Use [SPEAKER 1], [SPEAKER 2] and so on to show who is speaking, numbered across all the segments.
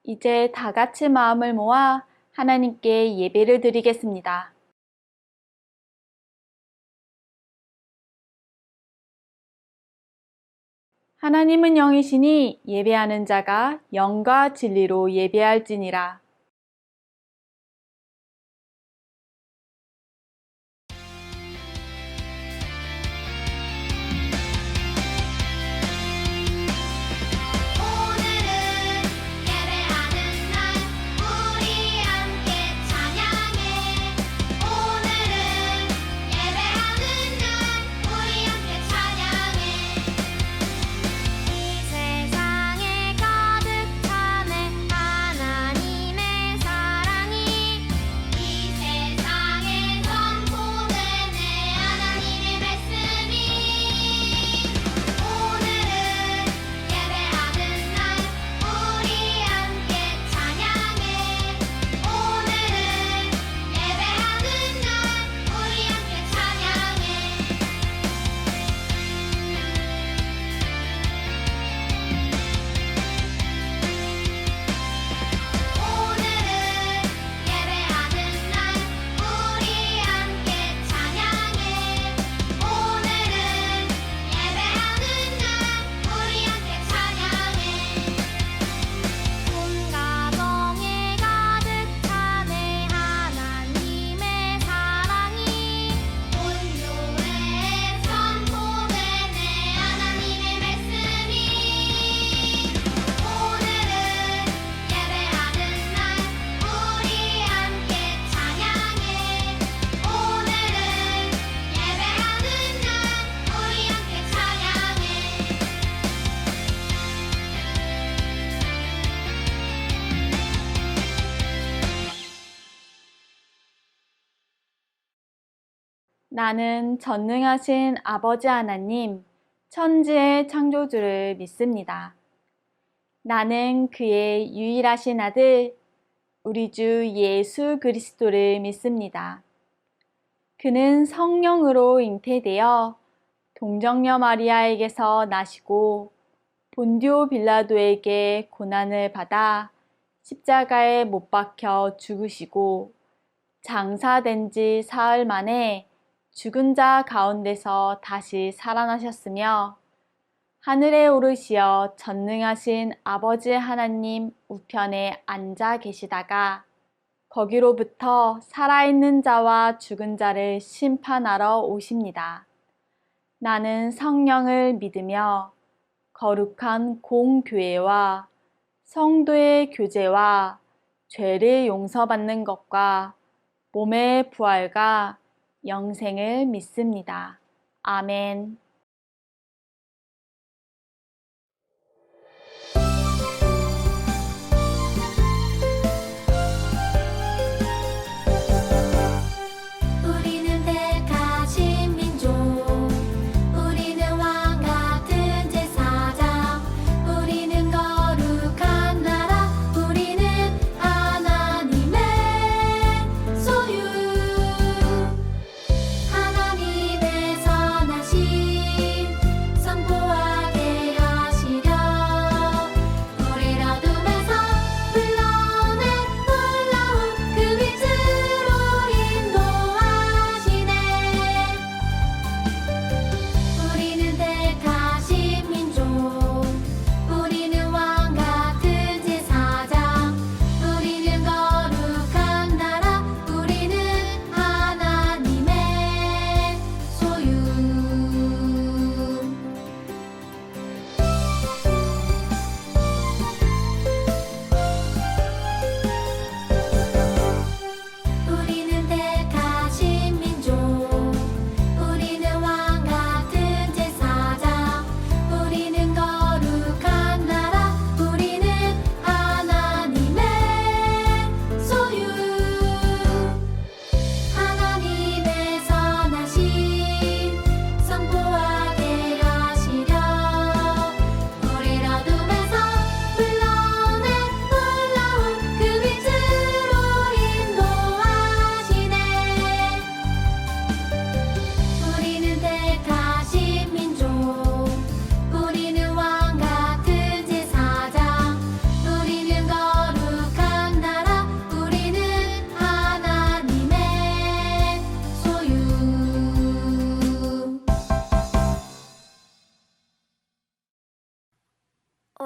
[SPEAKER 1] 이제 다 같이 마음을 모아 하나님께 예배를 드리겠습니다. 하나님은 영이시니 예배하는 자가 영과 진리로 예배할지니라. 나는 전능하신 아버지 하나님, 천지의 창조주를 믿습니다. 나는 그의 유일하신 아들, 우리 주 예수 그리스도를 믿습니다. 그는 성령으로 잉태되어 동정녀 마리아에게서 나시고 본디오 빌라도에게 고난을 받아 십자가에 못 박혀 죽으시고 장사된 지 사흘 만에 죽은 자 가운데서 다시 살아나셨으며 하늘에 오르시어 전능하신 아버지 하나님 우편에 앉아 계시다가 거기로부터 살아있는 자와 죽은 자를 심판하러 오십니다. 나는 성령을 믿으며 거룩한 공교회와 성도의 교제와 죄를 용서받는 것과 몸의 부활과 영생을 믿습니다. 아멘.
[SPEAKER 2] 하나님에서 나신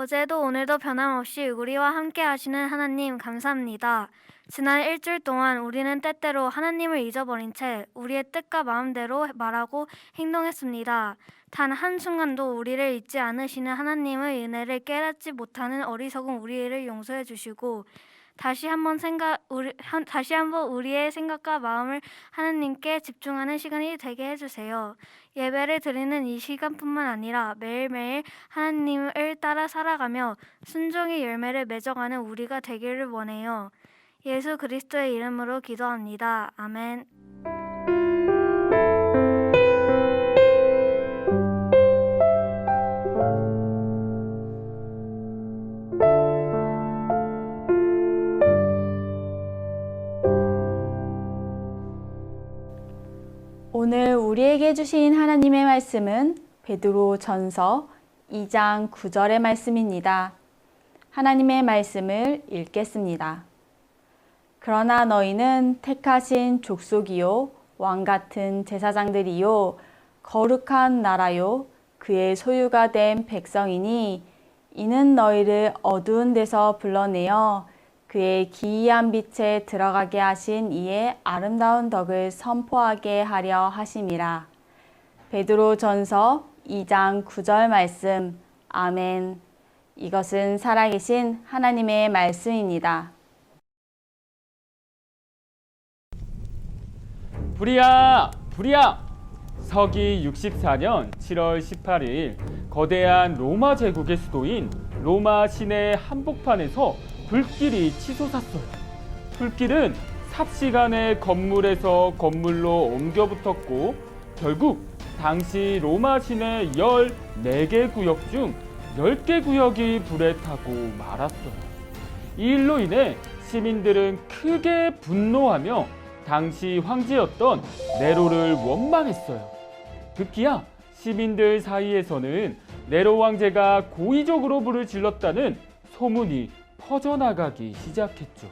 [SPEAKER 2] 어제도 오늘도 변함없이 우리와 함께 하시는 하나님 감사합니다. 지난 일주일 동안 우리는 때때로 하나님을 잊어버린 채 우리의 뜻과 마음대로 말하고 행동했습니다. 단 한순간도 우리를 잊지 않으시는 하나님의 은혜를 깨닫지 못하는 어리석은 우리를 용서해 주시고 다시 한번 우리의 생각과 마음을 하나님께 집중하는 시간이 되게 해주세요. 예배를 드리는 이 시간뿐만 아니라 매일매일 하나님을 따라 살아가며 순종의 열매를 맺어가는 우리가 되기를 원해요. 예수 그리스도의 이름으로 기도합니다. 아멘.
[SPEAKER 1] 오늘 우리에게 주신 하나님의 말씀은 베드로전서 2장 9절의 말씀입니다. 하나님의 말씀을 읽겠습니다. 그러나 너희는 택하신 족속이요 왕 같은 제사장들이요 거룩한 나라요 그의 소유가 된 백성이니 이는 너희를 어두운 데서 불러내어 그의 기이한 빛에 들어가게 하신 이의 아름다운 덕을 선포하게 하려 하심이라. 베드로전서 2장 9절 말씀. 아멘. 이것은 살아계신 하나님의 말씀입니다.
[SPEAKER 3] 불이야! 불이야! 서기 64년 7월 18일 거대한 로마 제국의 수도인 로마 시내 한복판에서 불길이 치솟았어요. 불길은 삽시간에 건물에서 건물로 옮겨 붙었고 결국 당시 로마 시내 14개 구역 중 10개 구역이 불에 타고 말았어요. 이 일로 인해 시민들은 크게 분노하며 당시 황제였던 네로를 원망했어요. 급기야 시민들 사이에서는 네로 왕제가 고의적으로 불을 질렀다는 소문이 퍼져나가기 시작했죠.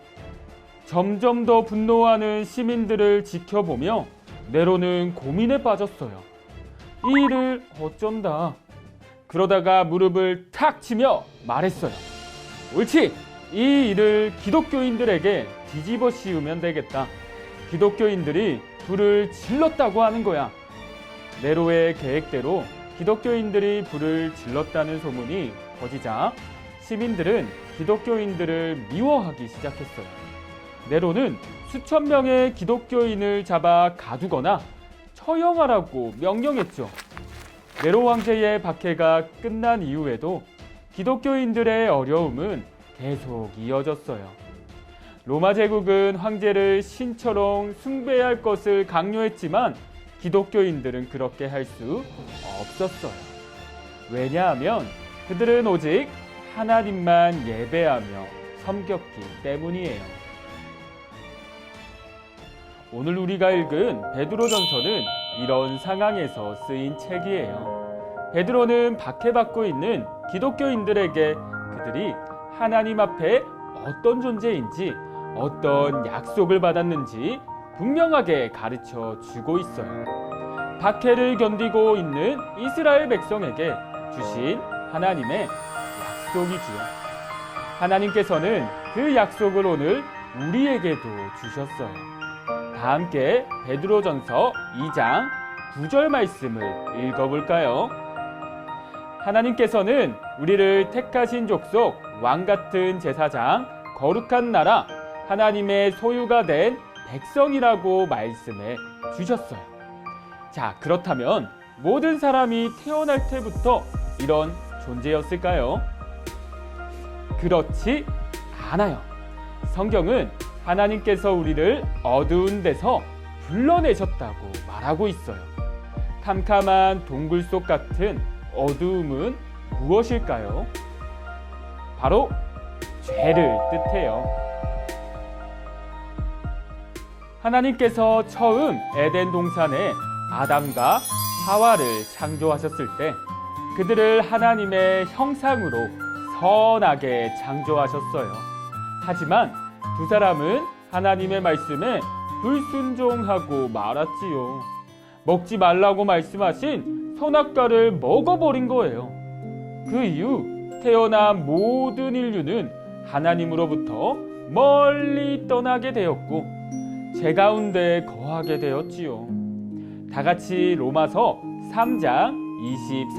[SPEAKER 3] 점점 더 분노하는 시민들을 지켜보며 네로는 고민에 빠졌어요. 이 일을 어쩐다. 그러다가 무릎을 탁 치며 말했어요. 옳지! 이 일을 기독교인들에게 뒤집어 씌우면 되겠다. 기독교인들이 불을 질렀다고 하는 거야. 네로의 계획대로 기독교인들이 불을 질렀다는 소문이 퍼지자 시민들은 기독교인들을 미워하기 시작했어요. 네로는 수천 명의 기독교인을 잡아 가두거나 처형하라고 명령했죠. 네로 왕제의 박해가 끝난 이후에도 기독교인들의 어려움은 계속 이어졌어요. 로마 제국은 황제를 신처럼 숭배할 것을 강요했지만 기독교인들은 그렇게 할 수 없었어요. 왜냐하면 그들은 오직 하나님만 예배하며 섬겼기 때문이에요. 오늘 우리가 읽은 베드로전서는 이런 상황에서 쓰인 책이에요. 베드로는 박해받고 있는 기독교인들에게 그들이 하나님 앞에 어떤 존재인지 어떤 약속을 받았는지 분명하게 가르쳐 주고 있어요. 박해를 견디고 있는 이스라엘 백성에게 주신 하나님의 약속이지요. 하나님께서는 그 약속을 오늘 우리에게도 주셨어요. 다 함께 베드로전서 2장 9절 말씀을 읽어볼까요? 하나님께서는 우리를 택하신 족속, 왕 같은 제사장, 거룩한 나라, 하나님의 소유가 된 백성이라고 말씀해 주셨어요. 자, 그렇다면 모든 사람이 태어날 때부터 이런 존재였을까요? 그렇지 않아요. 성경은 하나님께서 우리를 어두운 데서 불러내셨다고 말하고 있어요. 캄캄한 동굴 속 같은 어두움은 무엇일까요? 바로 죄를 뜻해요. 하나님께서 처음 에덴 동산에 아담과 하와를 창조하셨을 때 그들을 하나님의 형상으로 선하게 창조하셨어요. 하지만 두 사람은 하나님의 말씀에 불순종하고 말았지요. 먹지 말라고 말씀하신 선악과를 먹어버린 거예요. 그 이후 태어난 모든 인류는 하나님으로부터 멀리 떠나게 되었고 죄 가운데 거하게 되었지요. 다 같이 로마서 3장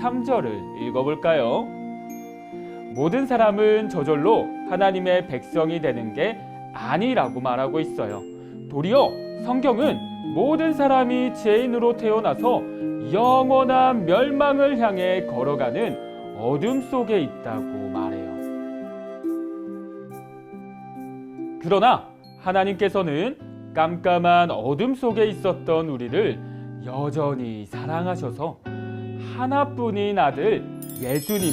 [SPEAKER 3] 23절을 읽어볼까요? 모든 사람은 저절로 하나님의 백성이 되는 게 아니라고 말하고 있어요. 도리어 성경은 모든 사람이 죄인으로 태어나서 영원한 멸망을 향해 걸어가는 어둠 속에 있다고 말해요. 그러나 하나님께서는 깜깜한 어둠 속에 있었던 우리를 여전히 사랑하셔서 하나뿐인 아들 예수님을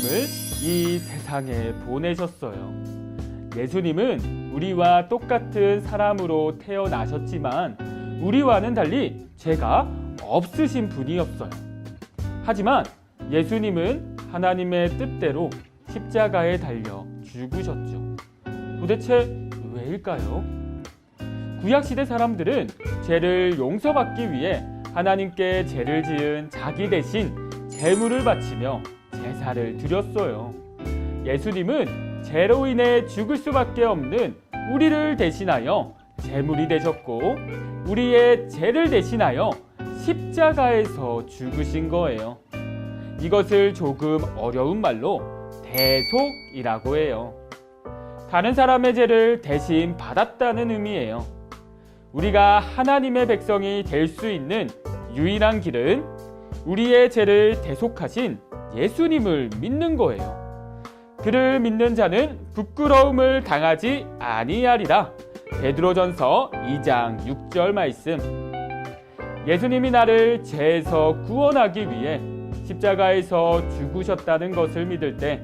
[SPEAKER 3] 이 세상에 보내셨어요. 예수님은 우리와 똑같은 사람으로 태어나셨지만 우리와는 달리 죄가 없으신 분이었어요. 하지만 예수님은 하나님의 뜻대로 십자가에 달려 죽으셨죠. 도대체 왜일까요? 구약시대 사람들은 죄를 용서받기 위해 하나님께 죄를 지은 자기 대신 제물을 바치며 제사를 드렸어요. 예수님은 죄로 인해 죽을 수밖에 없는 우리를 대신하여 제물이 되셨고 우리의 죄를 대신하여 십자가에서 죽으신 거예요. 이것을 조금 어려운 말로 대속이라고 해요. 다른 사람의 죄를 대신 받았다는 의미예요. 우리가 하나님의 백성이 될 수 있는 유일한 길은 우리의 죄를 대속하신 예수님을 믿는 거예요. 그를 믿는 자는 부끄러움을 당하지 아니하리라. 베드로전서 2장 6절 말씀. 예수님이 나를 죄에서 구원하기 위해 십자가에서 죽으셨다는 것을 믿을 때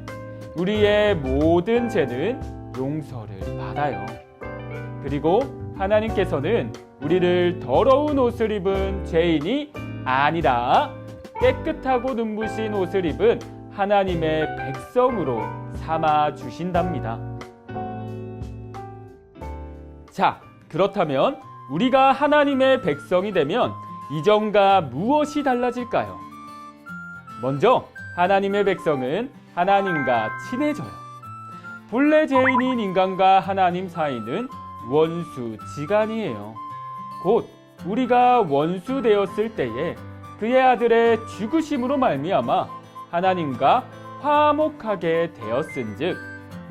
[SPEAKER 3] 우리의 모든 죄는 용서를 받아요. 그리고 하나님께서는 우리를 더러운 옷을 입은 죄인이 아니라 깨끗하고 눈부신 옷을 입은 하나님의 백성으로 삼아 주신답니다. 자, 그렇다면 우리가 하나님의 백성이 되면 이전과 무엇이 달라질까요? 먼저 하나님의 백성은 하나님과 친해져요. 본래 죄인인 인간과 하나님 사이는 원수지간이에요. 곧 우리가 원수 되었을 때에 그의 아들의 죽으심으로 말미암아 하나님과 화목하게 되었은즉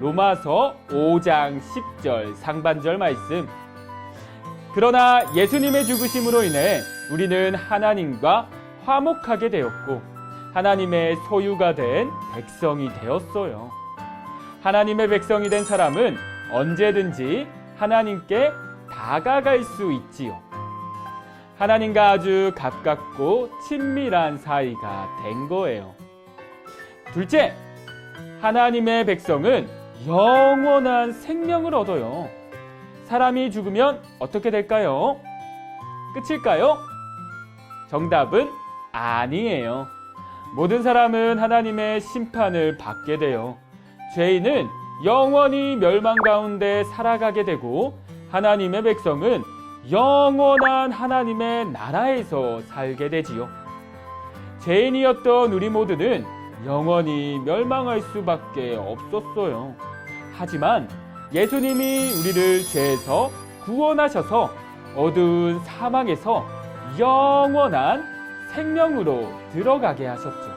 [SPEAKER 3] 로마서 5장 10절 상반절 말씀. 그러나 예수님의 죽으심으로 인해 우리는 하나님과 화목하게 되었고 하나님의 소유가 된 백성이 되었어요. 하나님의 백성이 된 사람은 언제든지 하나님께 다가갈 수 있지요. 하나님과 아주 가깝고 친밀한 사이가 된 거예요. 둘째, 하나님의 백성은 영원한 생명을 얻어요. 사람이 죽으면 어떻게 될까요? 끝일까요? 정답은 아니에요. 모든 사람은 하나님의 심판을 받게 돼요. 죄인은 영원히 멸망 가운데 살아가게 되고 하나님의 백성은 영원한 하나님의 나라에서 살게 되지요. 죄인이었던 우리 모두는 영원히 멸망할 수밖에 없었어요. 하지만 예수님이 우리를 죄에서 구원하셔서 어두운 사망에서 영원한 생명으로 들어가게 하셨죠.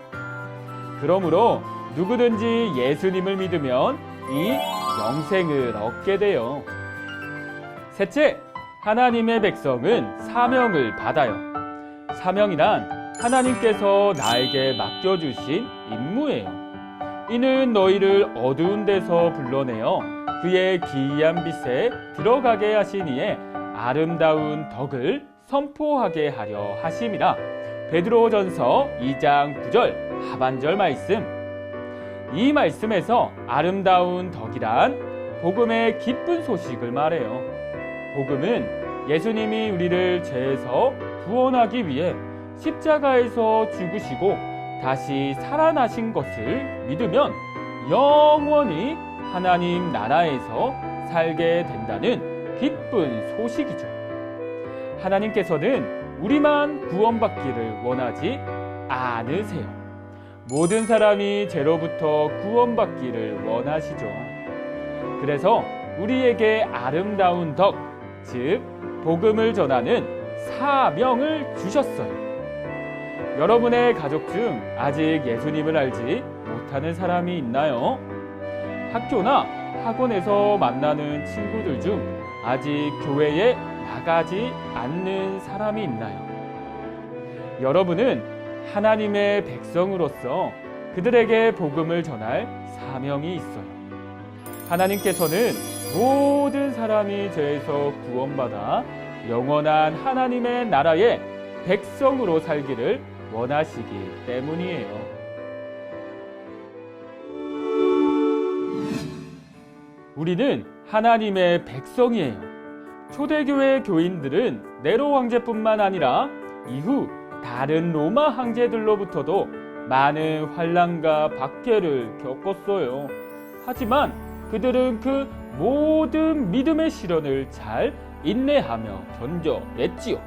[SPEAKER 3] 그러므로 누구든지 예수님을 믿으면 이 영생을 얻게 돼요. 셋째, 하나님의 백성은 사명을 받아요. 사명이란 하나님께서 나에게 맡겨주신 임무예요. 이는 너희를 어두운 데서 불러내어 그의 기이한 빛에 들어가게 하시니에 아름다운 덕을 선포하게 하려 하심이라. 베드로전서 2장 9절 하반절 말씀. 이 말씀에서 아름다운 덕이란 복음의 기쁜 소식을 말해요. 복음은 예수님이 우리를 죄에서 구원하기 위해 십자가에서 죽으시고 다시 살아나신 것을 믿으면 영원히 하나님 나라에서 살게 된다는 기쁜 소식이죠. 하나님께서는 우리만 구원받기를 원하지 않으세요. 모든 사람이 죄로부터 구원받기를 원하시죠. 그래서 우리에게 아름다운 덕, 즉 복음을 전하는 사명을 주셨어요. 여러분의 가족 중 아직 예수님을 알지 못하는 사람이 있나요? 학교나 학원에서 만나는 친구들 중 아직 교회에 나가지 않는 사람이 있나요? 여러분은 하나님의 백성으로서 그들에게 복음을 전할 사명이 있어요. 하나님께서는 모든 사람이 죄에서 구원받아 영원한 하나님의 나라의 백성으로 살기를 원하시기 때문이에요. 우리는 하나님의 백성이에요. 초대교회 교인들은 네로 황제뿐만 아니라 이후 다른 로마 황제들로부터도 많은 환난과 박해를 겪었어요. 하지만 그들은 그 모든 믿음의 시련을 잘 인내하며 견뎌냈지요.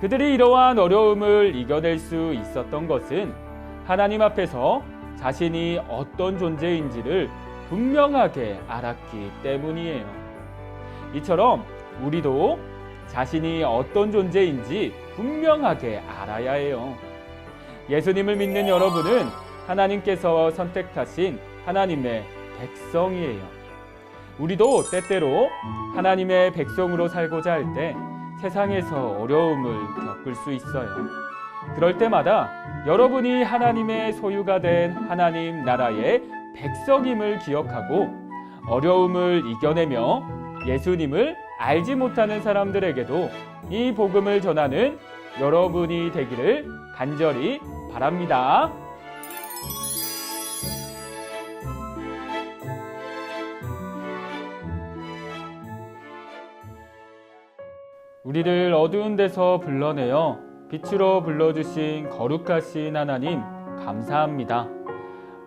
[SPEAKER 3] 그들이 이러한 어려움을 이겨낼 수 있었던 것은 하나님 앞에서 자신이 어떤 존재인지를 분명하게 알았기 때문이에요. 이처럼 우리도 자신이 어떤 존재인지 분명하게 알아야 해요. 예수님을 믿는 여러분은 하나님께서 선택하신 하나님의 백성이에요. 우리도 때때로 하나님의 백성으로 살고자 할 때 세상에서 어려움을 겪을 수 있어요. 그럴 때마다 여러분이 하나님의 소유가 된 하나님 나라의 백성임을 기억하고 어려움을 이겨내며 예수님을 알지 못하는 사람들에게도 이 복음을 전하는 여러분이 되기를 간절히 바랍니다. 우리를 어두운 데서 불러내어 빛으로 불러주신 거룩하신 하나님 감사합니다.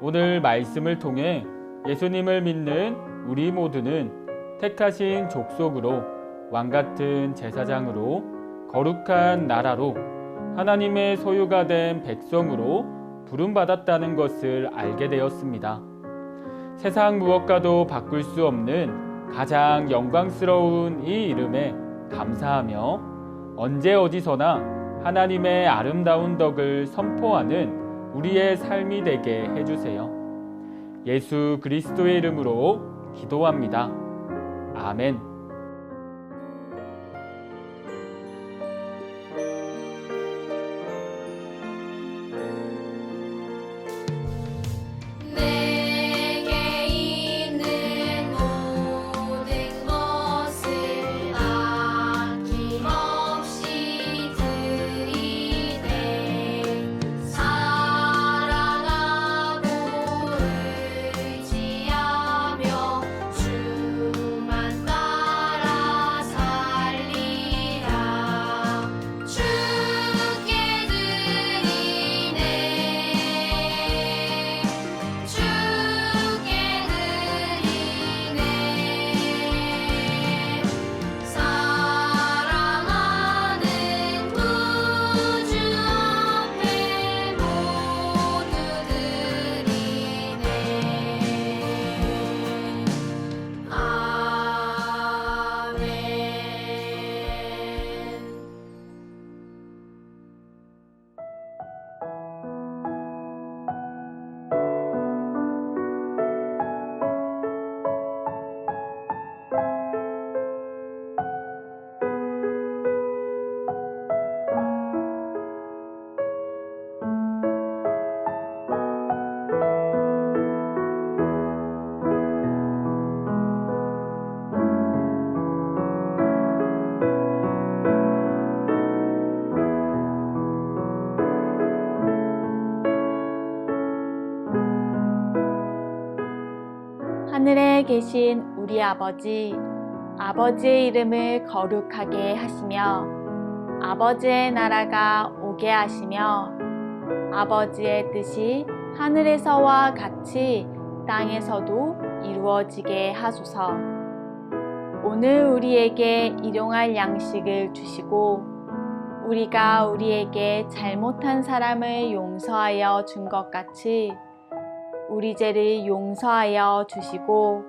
[SPEAKER 3] 오늘 말씀을 통해 예수님을 믿는 우리 모두는 택하신 족속으로 왕같은 제사장으로 거룩한 나라로 하나님의 소유가 된 백성으로 부름받았다는 것을 알게 되었습니다. 세상 무엇과도 바꿀 수 없는 가장 영광스러운 이 이름에 감사하며 언제 어디서나 하나님의 아름다운 덕을 선포하는 우리의 삶이 되게 해주세요. 예수 그리스도의 이름으로 기도합니다. 아멘.
[SPEAKER 1] 하늘에 계신 우리 아버지, 아버지의 이름을 거룩하게 하시며 아버지의 나라가 오게 하시며 아버지의 뜻이 하늘에서와 같이 땅에서도 이루어지게 하소서. 오늘 우리에게 일용할 양식을 주시고 우리가 우리에게 잘못한 사람을 용서하여 준 것 같이 우리 죄를 용서하여 주시고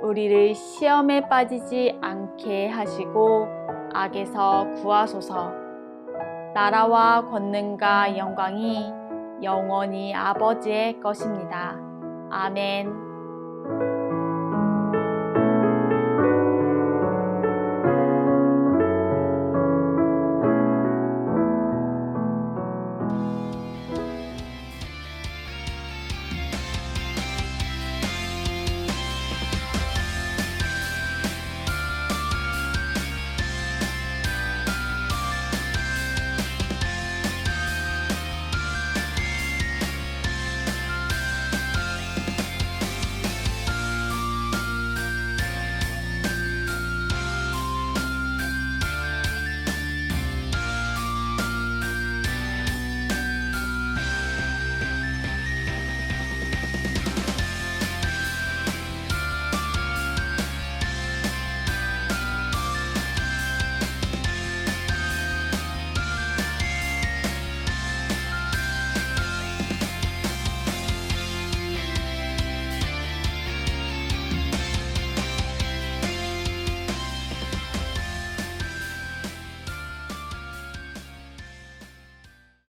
[SPEAKER 1] 우리를 시험에 빠지지 않게 하시고 악에서 구하소서. 나라와 권능과 영광이 영원히 아버지의 것입니다. 아멘.